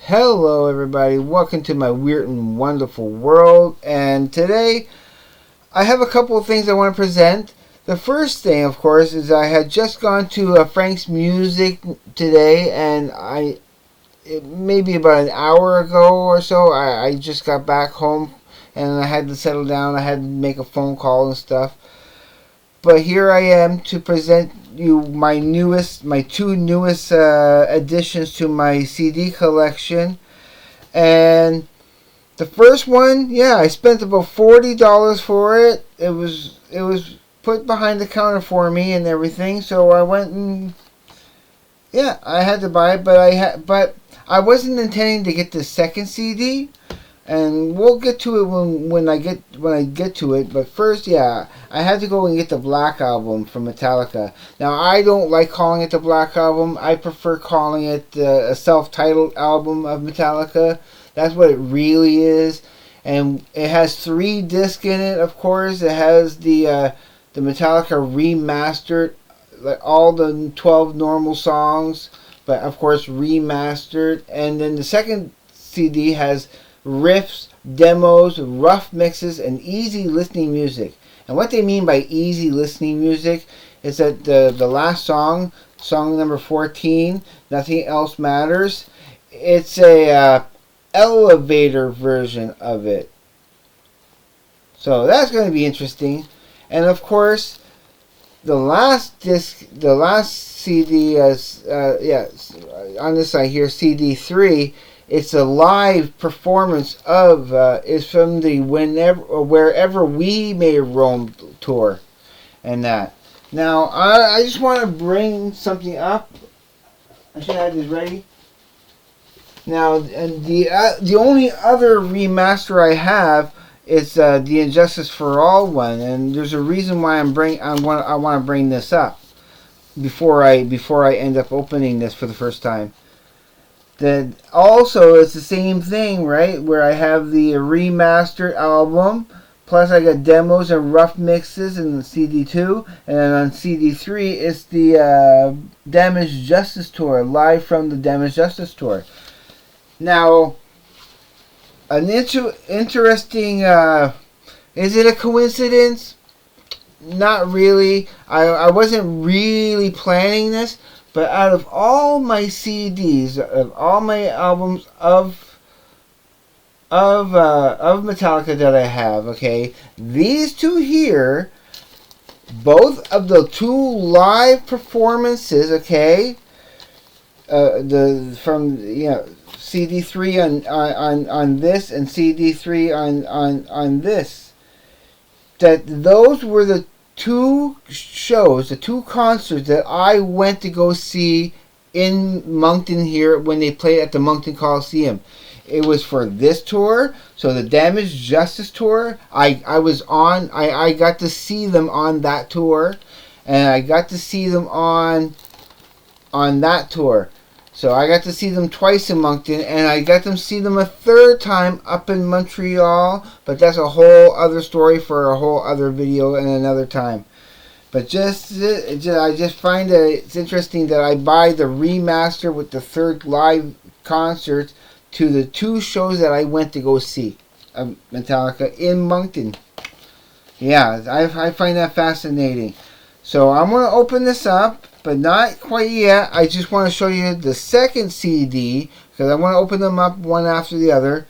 Hello, everybody. Welcome to my weird and wonderful world. And today, I have a couple of things I want to present. The first thing, of course, is I had just gone to Frank's Music today, and maybe about an hour ago or so, I just got back home, and I had to settle down. I had to make a phone call and stuff. But here I am to present you my two newest additions to my CD collection. And the first one, yeah, I spent about $40 for it. It was put behind the counter for me and everything. So I went and yeah, I had to buy it, but I wasn't intending to get the second CD, and we'll get to it when I get to it. But first, yeah, I had to go and get the Black Album from Metallica. Now, I don't like calling it the Black Album. I prefer calling it a self-titled album of Metallica. That's what it really is, and it has 3 discs in it. Of course, it has the Metallica remastered, like all the 12 normal songs, but of course remastered. And then the second CD has riffs, demos, rough mixes, and easy listening music. And what they mean by easy listening music is that the last song number 14, Nothing Else Matters, it's a elevator version of it. So that's going to be interesting. And of course, the last CD, on this side here, CD3. It's a live performance of is from the Whenever or Wherever We May Roam tour, and that. Now I just want to bring something up. I should have this ready. Now, and the only other remaster I have is the Injustice for All one, and there's a reason why I want to bring this up before I end up opening this for the first time. That also it's the same thing, right? Where I have the remastered album, plus I got demos and rough mixes in the CD2, and then on CD3 it's the Damaged Justice tour, live from the Damaged Justice tour. Now, an interesting. Is it a coincidence? Not really. I wasn't really planning this, but out of all my CDs, of all my albums of Metallica that I have, okay, these two here, both of the 2 live performances, okay, the from CD3 on this and CD3 on this, that those were the 2 shows, the 2 concerts that I went to go see in Moncton here when they played at the Moncton Coliseum. It was for this tour, so the Damaged Justice tour. I got to see them on that tour, and I got to see them on that tour. So I got to see them twice in Moncton, and I got to see them a third time up in Montreal, but that's a whole other story for a whole other video and another time. But I just find that it's interesting that I buy the remaster with the 3rd live concert to the 2 shows that I went to go see of Metallica in Moncton. Yeah, I find that fascinating. So I'm going to open this up, but not quite yet. I just want to show you the second CD, because I want to open them up one after the other.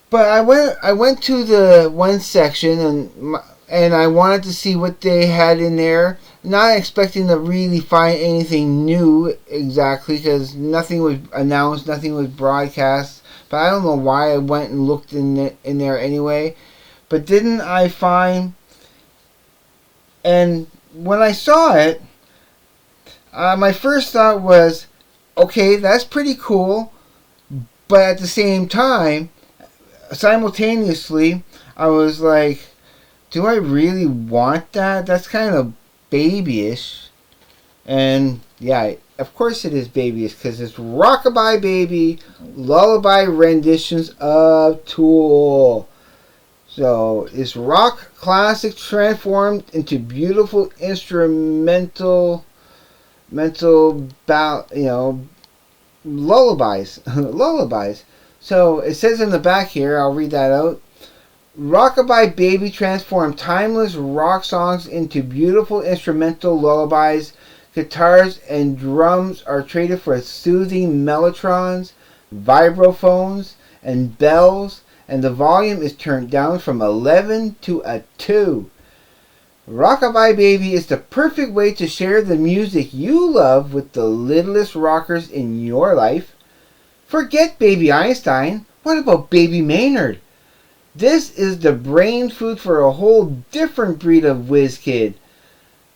But I went to the one section, and I wanted to see what they had in there, not expecting to really find anything new exactly, because nothing was announced, nothing was broadcast. But I don't know why I went and looked in there anyway. But didn't I find, and when I saw it, my first thought was, okay, that's pretty cool, but at the same time, simultaneously, I was like, do I really want that? That's kind of babyish. And yeah, of course it is babyish, because it's Rockabye Baby lullaby renditions of Tool. So it's rock classic transformed into beautiful instrumental lullabies. Lullabies. So it says in the back here, I'll read that out. Rockabye Baby transformed timeless rock songs into beautiful instrumental lullabies. Guitars and drums are traded for soothing mellotrons, vibraphones, and bells, and the volume is turned down from 11 to a 2. Rockabye Baby is the perfect way to share the music you love with the littlest rockers in your life. Forget Baby Einstein. What about Baby Maynard? This is the brain food for a whole different breed of whiz kid.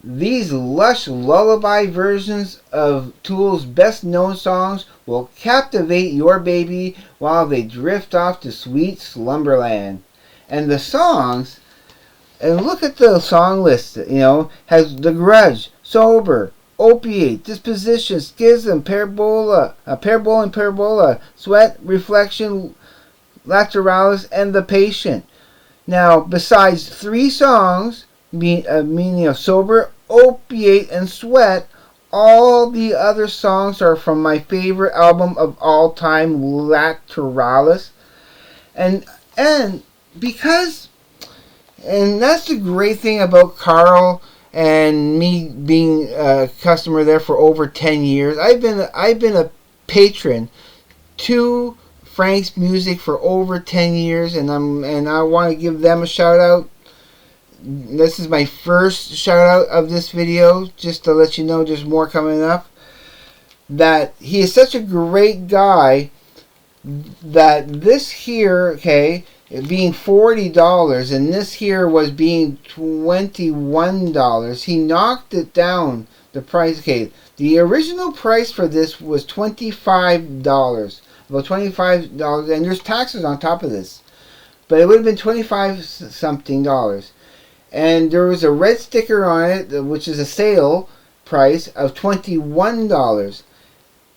These lush lullaby versions of Tool's best known songs will captivate your baby while they drift off to sweet slumberland. And the songs, and look at the song list, has The Grudge, Sober, Opiate, Disposition, Schism, Parabola, Sweat, Reflection, Lateralis, and The Patient. Now, besides 3 songs, meaning of Sober, Opiate, and Sweat, all the other songs are from my favorite album of all time, Lateralis. And because, and that's the great thing about Carl and me being a customer there for over 10 years. I've been a patron to Frank's Music for over 10 years, and I want to give them a shout out. This is my first shout out of this video, just to let you know there's more coming up. That he is such a great guy that this here, okay, being $40 and this here was being $21, he knocked it down, the price. Okay, the original price for this was $25. About $25, and there's taxes on top of this, but it would have been $25 something. And there was a red sticker on it, which is a sale price of $21.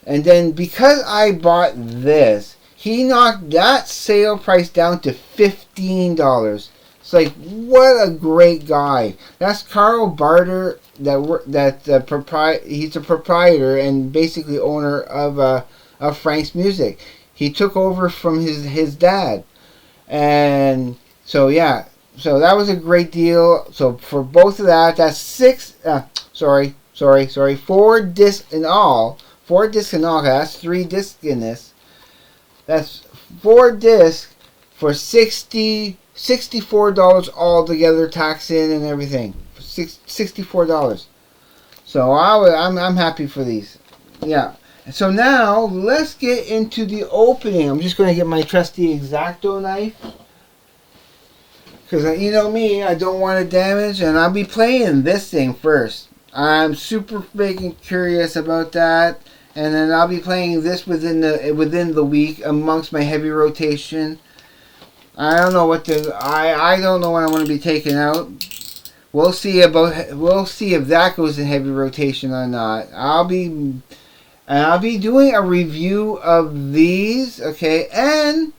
And then because I bought this, he knocked that sale price down to $15. It's like, what a great guy. That's Carl Barter. He's a proprietor and basically owner of Frank's Music. He took over from his dad, and so yeah, so that was a great deal. So for both of that's 4 discs in all. 4 discs in all. That's 3 discs in this. That's 4 discs for $64 altogether, tax in and everything. $64. So I'm happy for these. Yeah. So now let's get into the opening. I'm just going to get my trusty X-Acto knife, because you know me, I don't want to damage, and I'll be playing this thing first. I'm super freaking curious about that, and then I'll be playing this within the week amongst my heavy rotation. I don't know I don't know what I want to be taking out. We'll see if that goes in heavy rotation or not. I'll be doing a review of these, okay, and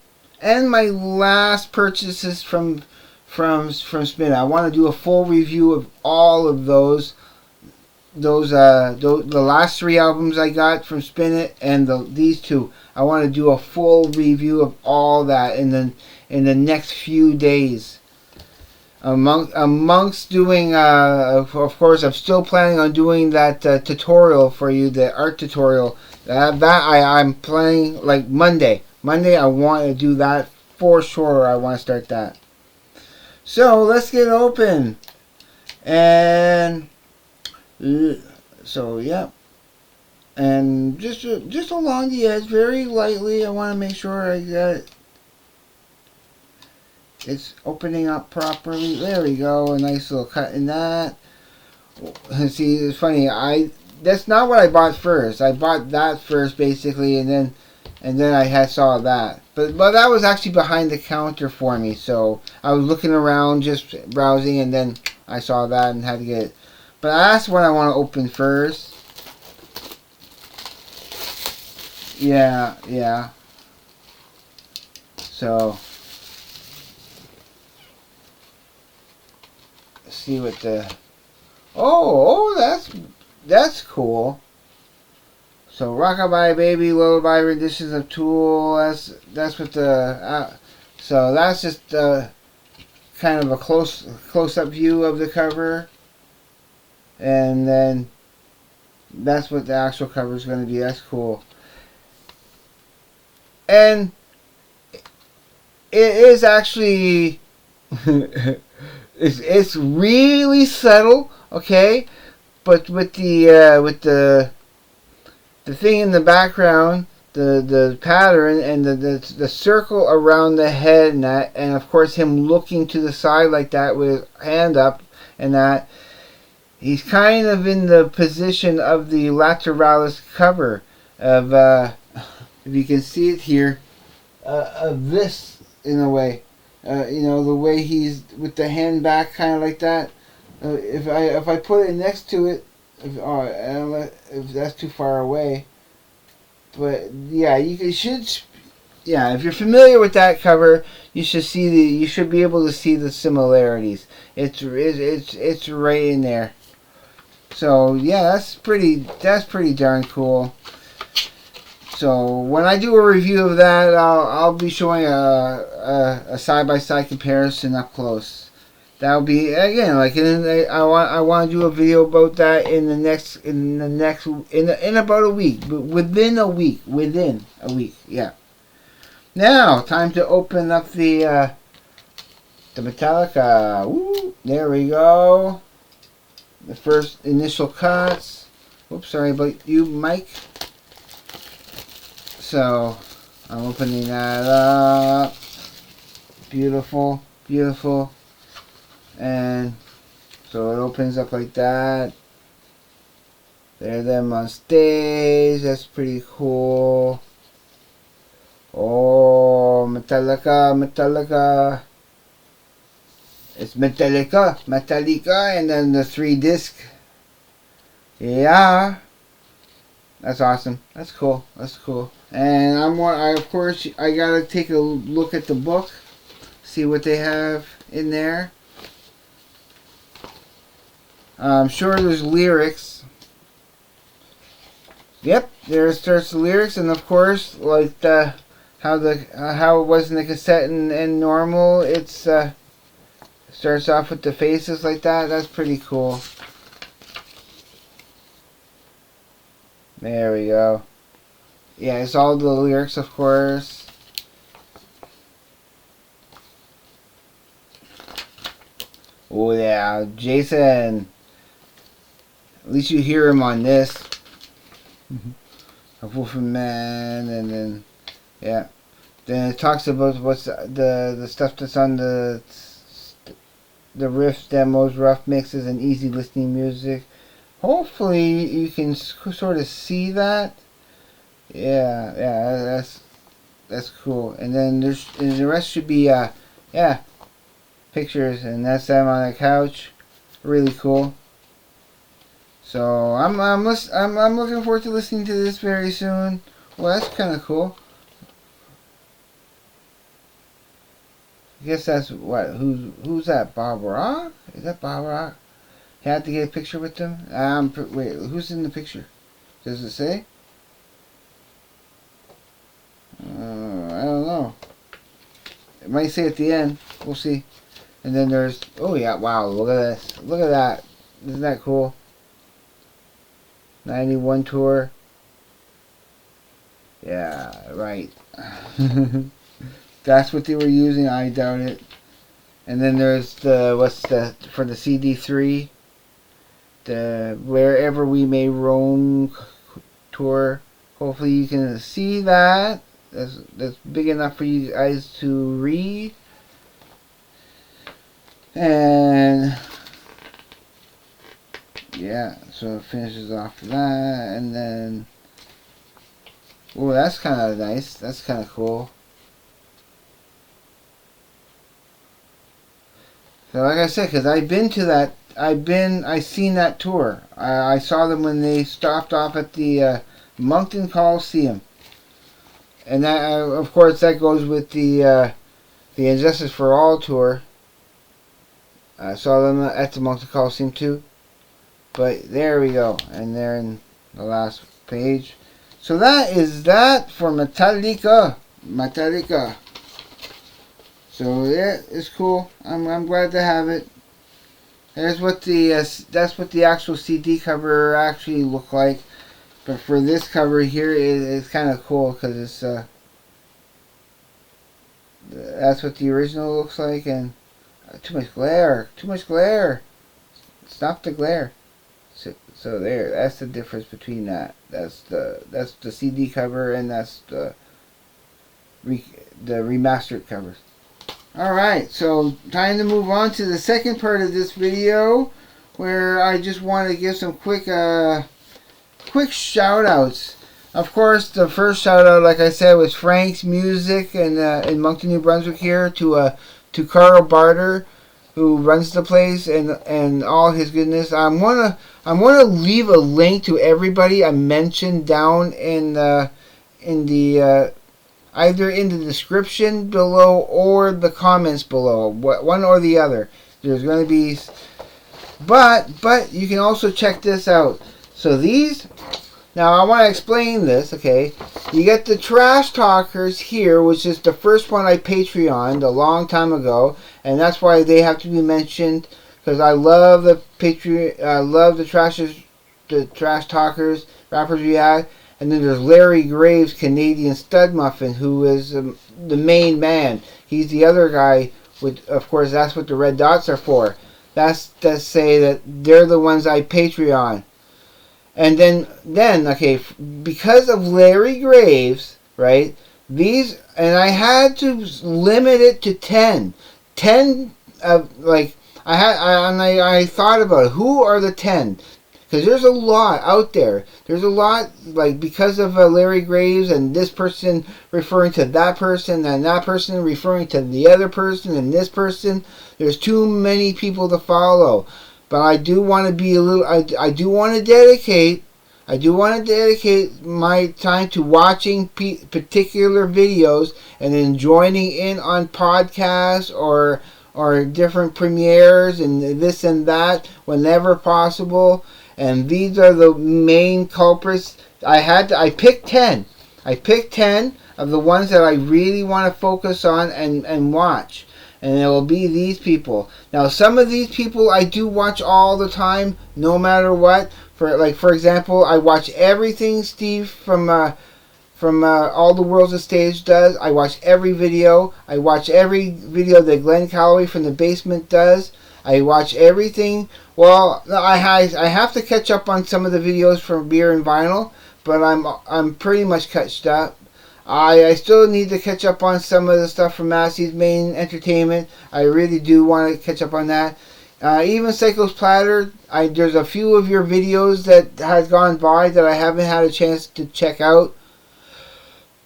my last purchases from Spin. I want to do a full review of all of those the last 3 albums I got from Spin It, and these 2. I want to do a full review of all that in the next few days. Amongst doing, of course, I'm still planning on doing that tutorial for you, the art tutorial. I'm planning like Monday. Monday, I want to do that for sure. I want to start that. So let's get open, and so yeah, and just along the edge, very lightly. I want to make sure I got it. It's opening up properly. There we go. A nice little cut in that. See, it's funny. That's not what I bought first. I bought that first, basically, and then I saw that. But that was actually behind the counter for me. So I was looking around, just browsing, and then I saw that and had to get it. But that's what I want to open first. Yeah. So see what the that's cool. So Rockabye Baby, Lullaby renditions of Tool. That's what the. So that's just kind of a close up view of the cover, and then that's what the actual cover is going to be. That's cool. And it is actually it's really subtle, okay, but with the thing in the background, the pattern and the circle around the head, and that, and of course him looking to the side like that with his hand up, and that he's kind of in the position of the Lateralis cover of if you can see it here, of this in a way. You know, the way he's with the hand back, kind of like that. If I put it next to it, if that's too far away. But yeah, yeah, if you're familiar with that cover, you should be able to see the similarities. It's right in there. So yeah, that's pretty darn cool. So when I do a review of that, I'll be showing a side-by-side comparison up close. That'll be, again, like I want to do a video about that in about a week, but within a week, yeah. Now time to open up the Metallica. Woo, there we go. The first initial cuts. Oops, sorry about you, Mike. So I'm opening that up. Beautiful, beautiful. And so it opens up like that. They're them on stage. That's pretty cool. Oh, Metallica. It's Metallica, and then the 3-disc. Yeah. That's awesome. That's cool. And of course, I gotta take a look at the book, see what they have in there. I'm sure there's lyrics. Yep, there starts the lyrics, and of course, like how it was in the cassette and normal, it's starts off with the faces like that. That's pretty cool. There we go. Yeah, it's all the lyrics, of course. Oh yeah, Jason. At least you hear him on this. A Wolfen Man, and then yeah. Then it talks about what's the stuff that's on the riff demos, rough mixes, and easy listening music. Hopefully you can sort of see that. Yeah, that's cool. And then the rest should be yeah, pictures, and that's them on a couch. Really cool. So I'm looking forward to listening to this very soon. Well, that's kind of cool. I guess that's what. Who's that? Bob Rock? Is that Bob Rock? Had to get a picture with them. Wait, who's in the picture? Does it say? I don't know. It might say at the end. We'll see. And then there's. Oh yeah! Wow! Look at this. Look at that. Isn't that cool? 91 tour. Yeah, right. That's what they were using. I doubt it. And then there's for the CD3. The Wherever We May Roam tour. Hopefully you can see that. That's big enough for you guys to read. And yeah, so it finishes off that, and then oh, that's kind of nice. That's kind of cool. So like I said, because I've been to that. I seen that tour. I saw them when they stopped off at the Moncton Coliseum, and that of course that goes with the Injustice for All tour. I saw them at the Moncton Coliseum too. But there we go, and they're in the last page. So that is that for Metallica. Metallica. So yeah, it's cool. I'm glad to have it. There's what the that's what the actual CD cover actually look like. But for this cover here, it's kind of cool because it's that's what the original looks like. And too much glare. Too much glare. Stop the glare. So there. That's the difference between that. That's the CD cover and that's the remastered covers. Alright, so time to move on to the second part of this video where I just want to give some quick shout outs. Of course, the first shout out, like I said, was Frank's Music in Moncton, New Brunswick here to Carl Barter, who runs the place and all his goodness. I'm gonna leave a link to everybody I mentioned down in the either in the description below or the comments below, one or the other. There's going to be, but you can also check this out. So these, now I want to explain this, okay? You get the Trash Talkers here, which is the first one I Patreoned a long time ago, and that's why they have to be mentioned, because I love the I love the Trash Talkers, Rappers React. And then there's Larry Graves, Canadian Stud Muffin, who is the main man. He's the other guy. Of course, that's what the red dots are for. That's to say that they're the ones I Patreon. And then okay, because of Larry Graves, right? These, and I had to limit it to 10. 10 of like I thought about it. Who are the 10? Because there's a lot out there. There's a lot, like, because of Larry Graves and this person referring to that person and that person referring to the other person and this person. There's too many people to follow. But I do want to be a little, I do want to dedicate my time to watching particular videos and then joining in on podcasts or different premieres and this and that whenever possible. And these are the main culprits. I picked 10. I picked 10 of the ones that I really want to focus on and watch. And it will be these people. Now, some of these people I do watch all the time, no matter what. For example, I watch everything Steve from All the Worlds of Stage does. I watch every video. I watch every video that Glenn Calloway from The Basement does. I watch everything. Well, I have to catch up on some of the videos from Beer and Vinyl, but I'm pretty much caught up. I still need to catch up on some of the stuff from Massey's Main Entertainment. I really do want to catch up on that. Even Psycho's Platter, there's a few of your videos that has gone by that I haven't had a chance to check out,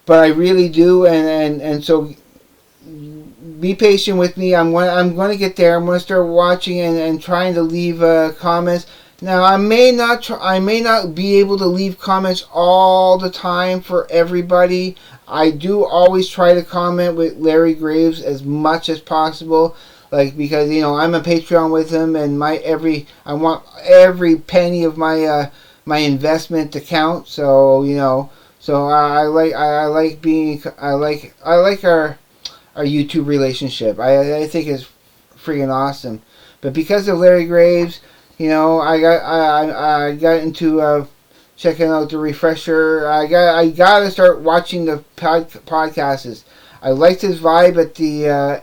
but I really do, and so be patient with me. I'm going to get there. I'm going to start watching and trying to leave comments. Now, I may not be able to leave comments all the time for everybody. I do always try to comment with Larry Graves as much as possible, like, because I'm a Patreon with him, and I want every penny of my my investment to count. So so I like our YouTube relationship. I think it's freaking awesome. But because of Larry Graves, I got into checking out the refresher. I got to start watching the podcasts. I liked his vibe at the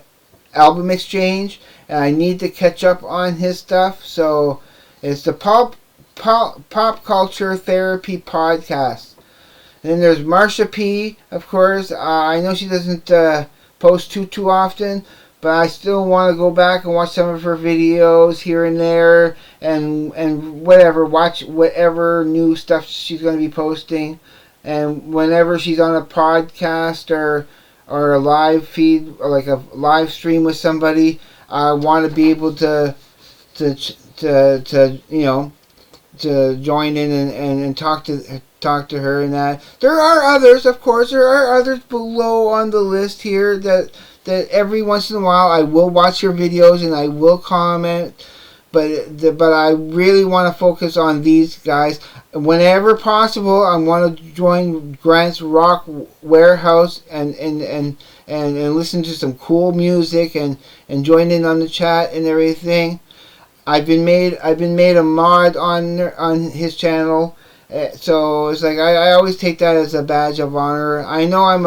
album exchange, and I need to catch up on his stuff. So it's the pop culture therapy podcast. And then there's Marsha P, of course. I know she doesn't post too often, but I still want to go back and watch some of her videos here and there, and watch whatever new stuff she's going to be posting. And whenever she's on a podcast or a live feed or like a live stream with somebody, I want to be able to join in and talk to her and that. There are others, of course. There are others below on the list here that every once in a while I will watch your videos and I will comment. but I really want to focus on these guys. Whenever possible, I want to join Grant's Rock Warehouse and listen to some cool music and join in on the chat and everything. I've been made a mod on his channel. So it's like I always take that as a badge of honor. I know I'm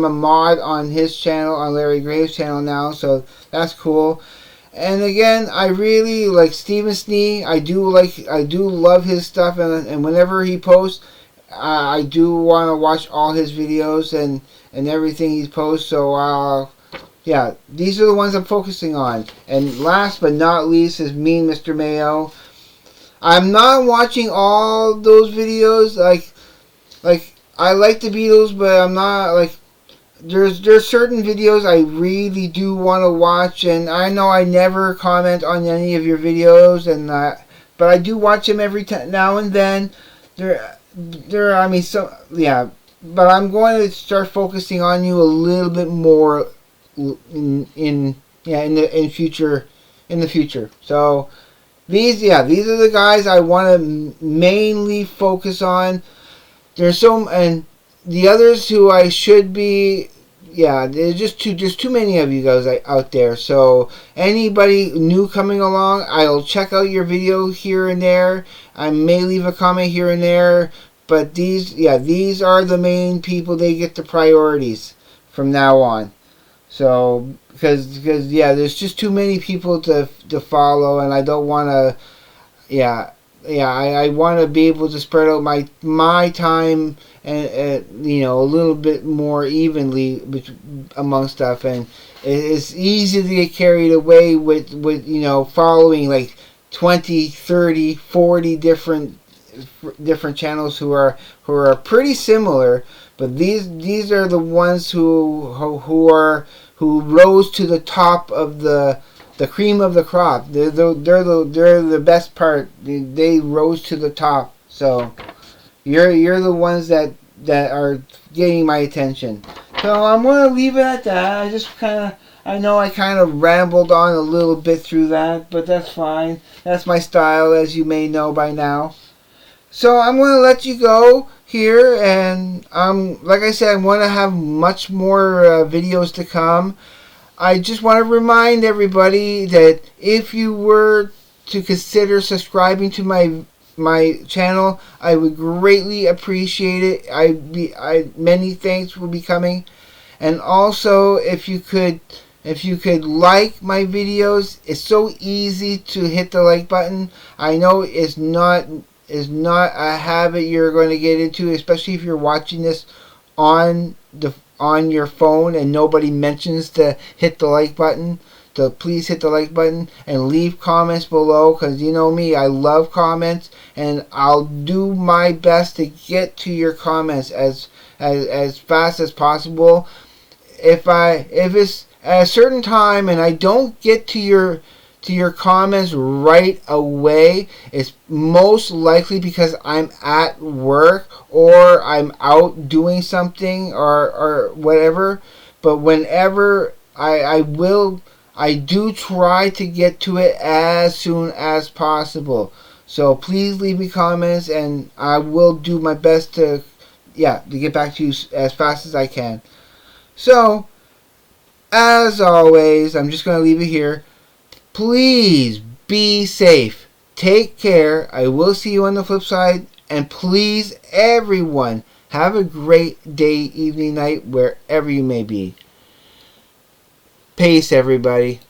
a mod on his channel, on Larry Graves' channel now, so that's cool. And again, I really like Steven Snee. I do love his stuff, and whenever he posts, I do want to watch all his videos and everything he posts. So yeah, these are the ones I'm focusing on. And last but not least is Mean Mr. Mayo. I'm not watching all those videos. Like I like the Beatles, but I'm not like. There's certain videos I really do want to watch, and I know I never comment on any of your videos, but I do watch them every now and then. I mean, so yeah. But I'm going to start focusing on you a little bit more in the future. So these are the guys I want to mainly focus on. There's and the others who I should be, there's just too many of you guys out there. So anybody new coming along, I'll check out your video here and there. I may leave a comment here and there, but these are the main people. They get the priorities from now on. So because there's just too many people to follow, and I don't want to. I want to be able to spread out my time and a little bit more evenly among stuff, and it's easy to get carried away with following like 20, 30, 40 different channels who are pretty similar, but these are the ones who rose to the top of the cream of the crop. They're the best part. They rose to the top. So you're the ones that are getting my attention. So I'm gonna leave it at that. I know I kind of rambled on a little bit through that, but that's fine. That's my style, as you may know by now. So I'm gonna let you go here, and like I said, I'm gonna have much more videos to come. I just want to remind everybody that if you were to consider subscribing to my channel, I would greatly appreciate it. Many thanks will be coming, and also if you could like my videos. It's so easy to hit the like button. I know it's not a habit you're going to get into, especially if you're watching this on your phone and nobody mentions to hit the like button. So please hit the like button and leave comments below, because you know me, I love comments, and I'll do my best to get to your comments as fast as possible. If it's at a certain time and I don't get to your comments right away, it's most likely because I'm at work or I'm out doing something or whatever. But whenever I do try to get to it as soon as possible. So please leave me comments, and I will do my best to get back to you as fast as I can. So as always, I'm just going to leave it here. Please be safe. Take care. I will see you on the flip side. And please, everyone, have a great day, evening, night, wherever you may be. Peace, everybody.